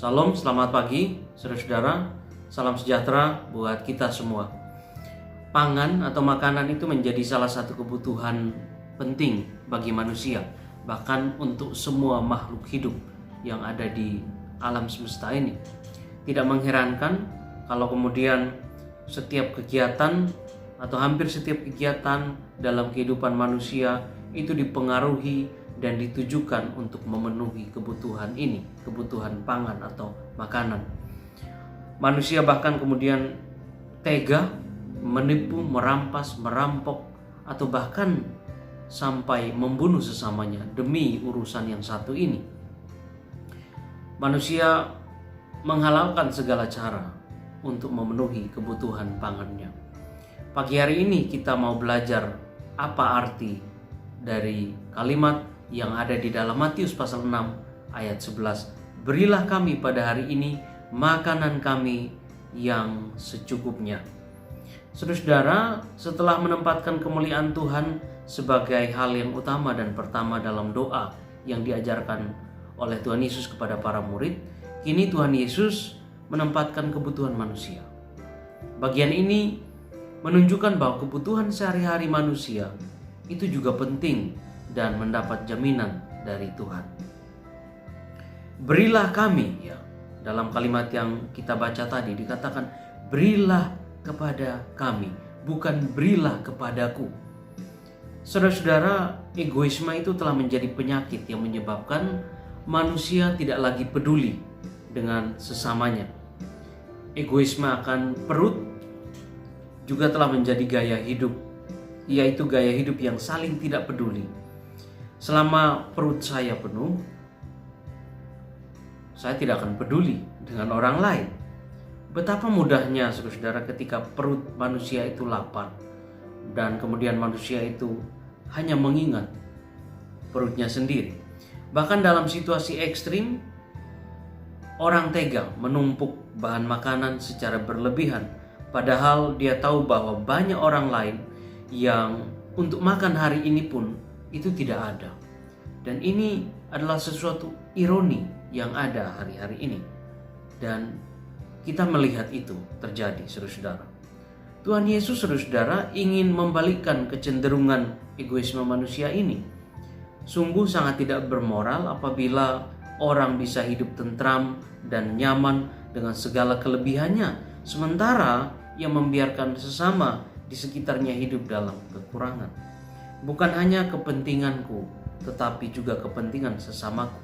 Salam, selamat pagi, saudara-saudara. Salam sejahtera buat kita semua. Pangan atau makanan itu menjadi salah satu kebutuhan penting bagi manusia, bahkan untuk semua makhluk hidup yang ada di alam semesta ini. Tidak mengherankan kalau kemudian setiap kegiatan atau hampir setiap kegiatan dalam kehidupan manusia itu dipengaruhi dan ditujukan untuk memenuhi kebutuhan ini, kebutuhan pangan atau makanan. Manusia bahkan kemudian tega menipu, merampas, merampok, atau bahkan sampai membunuh sesamanya demi urusan yang satu ini. Manusia menghalalkan segala cara untuk memenuhi kebutuhan pangannya. Pagi hari ini kita mau belajar apa arti dari kalimat yang ada di dalam Matius pasal 6 ayat 11. Berilah kami pada hari ini makanan kami yang secukupnya. Saudara-saudara, setelah menempatkan kemuliaan Tuhan sebagai hal yang utama dan pertama dalam doa yang diajarkan oleh Tuhan Yesus kepada para murid, kini Tuhan Yesus menempatkan kebutuhan manusia. Bagian ini menunjukkan bahwa kebutuhan sehari-hari manusia itu juga penting dan mendapat jaminan dari Tuhan. Berilah kami, ya, dalam kalimat yang kita baca tadi dikatakan berilah kepada kami, bukan berilah kepadaku. Saudara-saudara, egoisme itu telah menjadi penyakit yang menyebabkan manusia tidak lagi peduli dengan sesamanya. Egoisme akan perut juga telah menjadi gaya hidup, yaitu gaya hidup yang saling tidak peduli. Selama perut saya penuh, saya tidak akan peduli dengan orang lain. Betapa mudahnya saudara-saudara ketika perut manusia itu lapar dan kemudian manusia itu hanya mengingat perutnya sendiri. Bahkan dalam situasi ekstrim, orang tega menumpuk bahan makanan secara berlebihan, padahal dia tahu bahwa banyak orang lain yang untuk makan hari ini pun itu tidak ada. Dan ini adalah sesuatu ironi yang ada hari-hari ini. Dan kita melihat itu terjadi, saudara-saudara. Tuhan Yesus, saudara-saudara, ingin membalikkan kecenderungan egoisme manusia ini. Sungguh sangat tidak bermoral apabila orang bisa hidup tentram dan nyaman dengan segala kelebihannya, sementara ia membiarkan sesama di sekitarnya hidup dalam kekurangan. Bukan hanya kepentinganku, tetapi juga kepentingan sesamaku.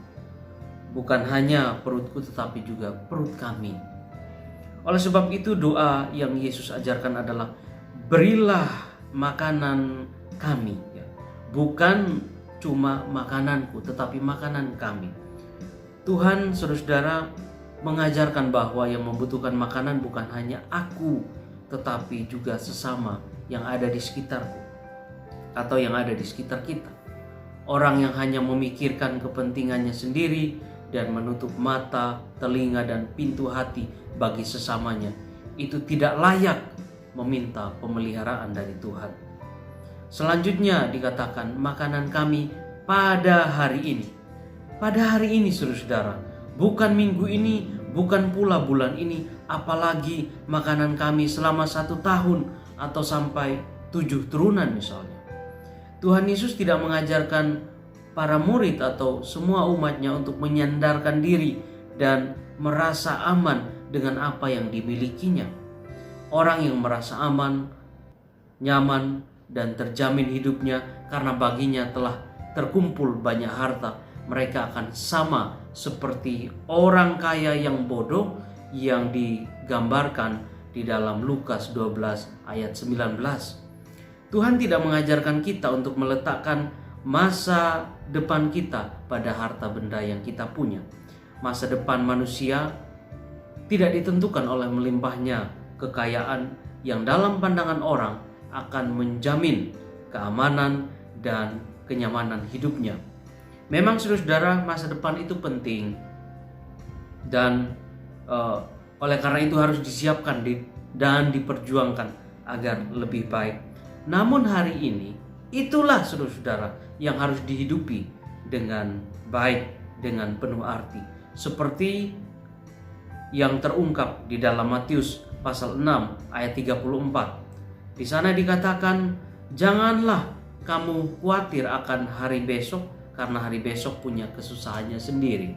Bukan hanya perutku, tetapi juga perut kami. Oleh sebab itu doa yang Yesus ajarkan adalah berilah makanan kami, ya. Bukan cuma makananku, tetapi makanan kami. Tuhan, saudara-saudara, mengajarkan bahwa yang membutuhkan makanan bukan hanya aku, tetapi juga sesama yang ada di sekitarku atau yang ada di sekitar kita. Orang yang hanya memikirkan kepentingannya sendiri dan menutup mata, telinga, dan pintu hati bagi sesamanya, itu tidak layak meminta pemeliharaan dari Tuhan. Selanjutnya dikatakan makanan kami pada hari ini. Pada hari ini, saudara-saudara, bukan minggu ini, bukan pula bulan ini, apalagi makanan kami selama 1 tahun atau sampai 7 turunan misalnya. Tuhan Yesus tidak mengajarkan para murid atau semua umatnya untuk menyandarkan diri dan merasa aman dengan apa yang dimilikinya. Orang yang merasa aman, nyaman, dan terjamin hidupnya karena baginya telah terkumpul banyak harta, mereka akan sama seperti orang kaya yang bodoh yang digambarkan di dalam Lukas 12 ayat 19. Tuhan tidak mengajarkan kita untuk meletakkan masa depan kita pada harta benda yang kita punya. Masa depan manusia tidak ditentukan oleh melimpahnya kekayaan yang dalam pandangan orang akan menjamin keamanan dan kenyamanan hidupnya. Memang saudara-saudara, masa depan itu penting dan oleh karena itu harus disiapkan dan diperjuangkan agar lebih baik. Namun hari ini itulah saudara-saudara yang harus dihidupi dengan baik, dengan penuh arti. Seperti yang terungkap di dalam Matius pasal 6 ayat 34. Di sana dikatakan, "Janganlah kamu khawatir akan hari besok, karena hari besok punya kesusahannya sendiri.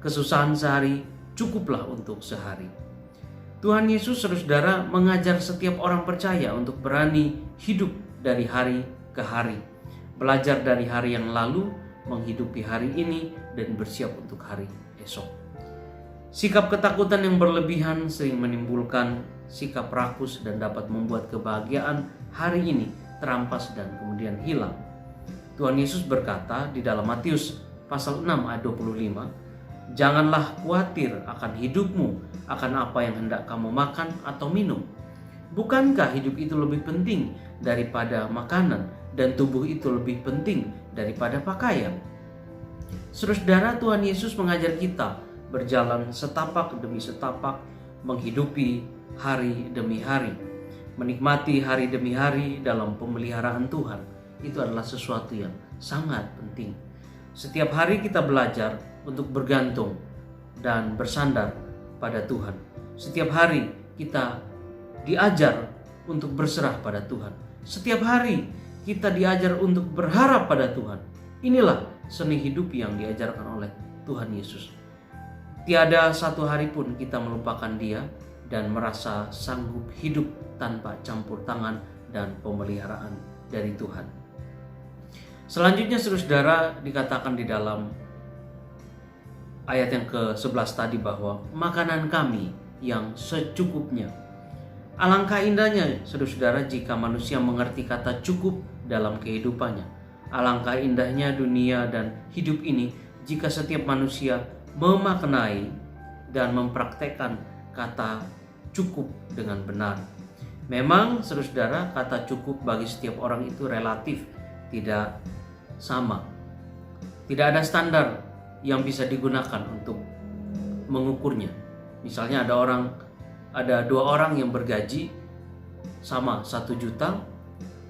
Kesusahan sehari cukuplah untuk sehari." Tuhan Yesus, saudara, mengajar setiap orang percaya untuk berani hidup dari hari ke hari, belajar dari hari yang lalu, menghidupi hari ini, dan bersiap untuk hari esok. Sikap ketakutan yang berlebihan sering menimbulkan sikap rakus dan dapat membuat kebahagiaan hari ini terampas dan kemudian hilang. Tuhan Yesus berkata di dalam Matius pasal 6 ayat 25, "Janganlah khawatir akan hidupmu, akan apa yang hendak kamu makan atau minum. Bukankah hidup itu lebih penting daripada makanan, dan tubuh itu lebih penting daripada pakaian?" Saudara, Tuhan Yesus mengajar kita berjalan setapak demi setapak, menghidupi hari demi hari, menikmati hari demi hari dalam pemeliharaan Tuhan. Itu adalah sesuatu yang sangat penting. Setiap hari kita belajar untuk bergantung dan bersandar pada Tuhan. Setiap hari kita diajar untuk berserah pada Tuhan. Setiap hari kita diajar untuk berharap pada Tuhan. Inilah seni hidup yang diajarkan oleh Tuhan Yesus. Tiada satu hari pun kita melupakan Dia dan merasa sanggup hidup tanpa campur tangan dan pemeliharaan dari Tuhan. Selanjutnya, saudara, dikatakan di dalam ayat yang ke-11 tadi bahwa makanan kami yang secukupnya. Alangkah indahnya, saudara, jika manusia mengerti kata cukup dalam kehidupannya. Alangkah indahnya dunia dan hidup ini jika setiap manusia memaknai dan mempraktekkan kata cukup dengan benar. Memang, saudara, kata cukup bagi setiap orang itu relatif, tidak sama. Tidak ada standar yang bisa digunakan untuk mengukurnya. Misalnya ada dua orang yang bergaji sama 1 juta,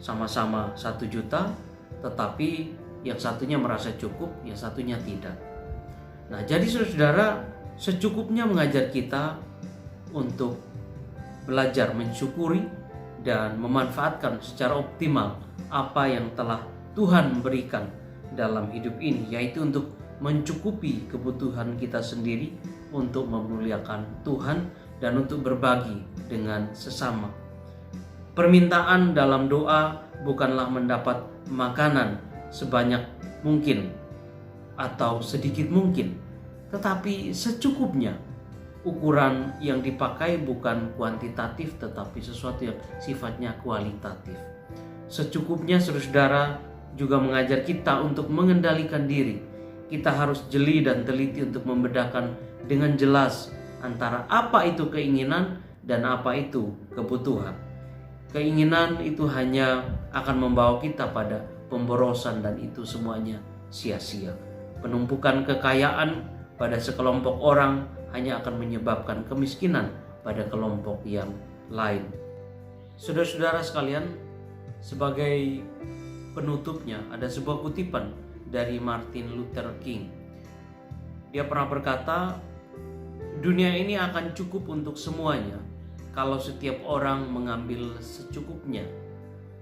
sama-sama 1 juta, tetapi yang satunya merasa cukup, yang satunya tidak. Nah, jadi saudara, secukupnya mengajar kita untuk belajar mensyukuri dan memanfaatkan secara optimal apa yang telah Tuhan berikan dalam hidup ini, yaitu untuk mencukupi kebutuhan kita sendiri, untuk memuliakan Tuhan, dan untuk berbagi dengan sesama. Permintaan dalam doa bukanlah mendapat makanan sebanyak mungkin atau sedikit mungkin, tetapi secukupnya. Ukuran yang dipakai bukan kuantitatif, tetapi sesuatu yang sifatnya kualitatif. Secukupnya, saudara, juga mengajar kita untuk mengendalikan diri. Kita harus jeli dan teliti untuk membedakan dengan jelas antara apa itu keinginan dan apa itu kebutuhan. Keinginan itu hanya akan membawa kita pada pemborosan, dan itu semuanya sia-sia. Penumpukan kekayaan pada sekelompok orang hanya akan menyebabkan kemiskinan pada kelompok yang lain. Saudara-saudara sekalian, sebagai penutupnya ada sebuah kutipan dari Martin Luther King. Dia pernah berkata, "Dunia ini akan cukup untuk semuanya kalau setiap orang mengambil secukupnya.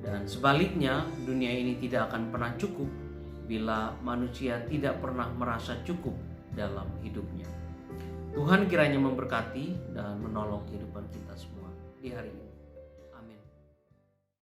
Dan sebaliknya, dunia ini tidak akan pernah cukup bila manusia tidak pernah merasa cukup dalam hidupnya." Tuhan kiranya memberkati dan menolong kehidupan kita semua di hari ini.